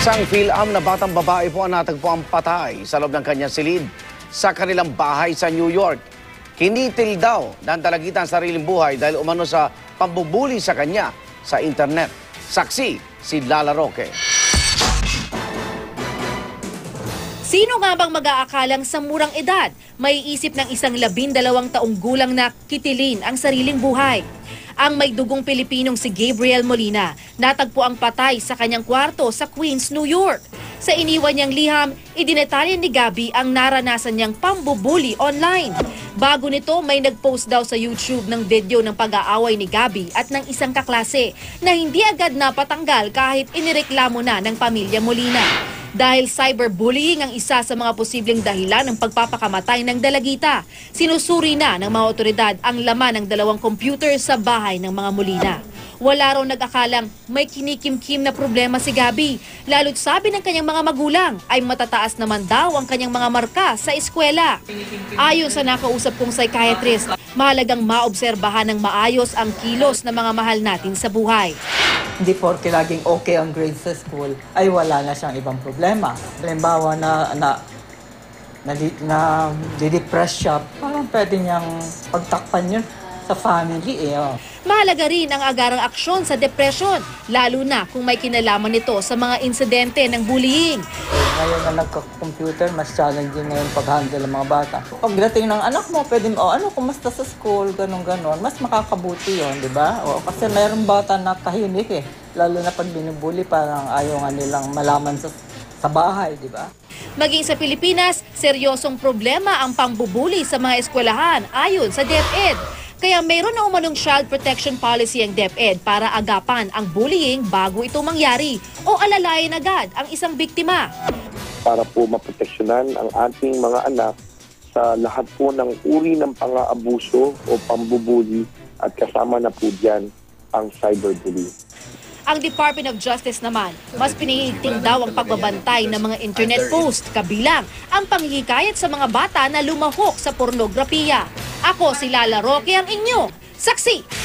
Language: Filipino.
Isang PhilAm na batang babae po ang natagpuang patay sa loob ng kanyang silid sa kanilang bahay sa New York. Kinitil daw ng dalagitan sariling buhay dahil umano sa pambubuli sa kanya sa internet. Saksi si Lala Roque. Sino nga bang mag-aakalang sa murang edad may isip ng isang 12 taong gulang na kitilin ang sariling buhay? Ang may dugong Pilipinong si Gabriel Molina natagpo ang patay sa kanyang kwarto sa Queens, New York. Sa iniwan niyang liham, idinetalya ni Gabby ang naranasan niyang pambubuli online. Bago nito, may nagpost daw sa YouTube ng video ng pag-aaway ni Gabby at ng isang kaklase na hindi agad napatanggal kahit inireklamo na ng pamilya Molina. Dahil cyberbullying ang isa sa mga posibleng dahilan ng pagpapakamatay ng dalagita, sinusuri na ng mga otoridad ang laman ng 2 computer sa bahay ng mga Molina. Wala raw nag-akalang may kinikimkim na problema si Gabby. Lalo't sabi ng kanyang mga magulang ay matataas naman daw ang kanyang mga marka sa eskwela. Ayon sa nakausap kong psychiatrist, mahalagang maobserbahan ng maayos ang kilos ng mga mahal natin sa buhay. Hindi porke laging okay ang grades sa school, ay wala na siyang ibang problema. Halimbawa na di-depress siya, parang pwede niyang pagtakpan yun sa family. Mahalaga rin ang agarang aksyon sa depression, lalo na kung may kinalaman nito sa mga insidente ng bullying. Ngayon na nagka-computer, mas challenging ngayon pag-handle ng mga bata. Pagdating ng anak mo, pwede mo, kumusta sa school, ganon-ganon, mas makakabuti yun, di ba? Kasi mayroong bata na tahimik lalo na pag binubuli, parang ayaw nga nilang malaman sa bahay, di ba? Maging sa Pilipinas, seryosong problema ang pangbubuli sa mga eskwelahan ayon sa DepEd. Kaya mayroon na umanong child protection policy ang DepEd para agapan ang bullying bago ito mangyari o alalayan agad ang isang biktima. Para po maproteksyonan ang ating mga anak sa lahat po ng uri ng pang-aabuso o pambubuli at kasama na po dyan ang cyberbullying. Ang Department of Justice naman, mas pinihigting daw ang pagbabantay ng mga internet post, kabilang ang panghihikayat sa mga bata na lumahok sa pornografiya. Ako si Lala Roque, ang inyo saksi.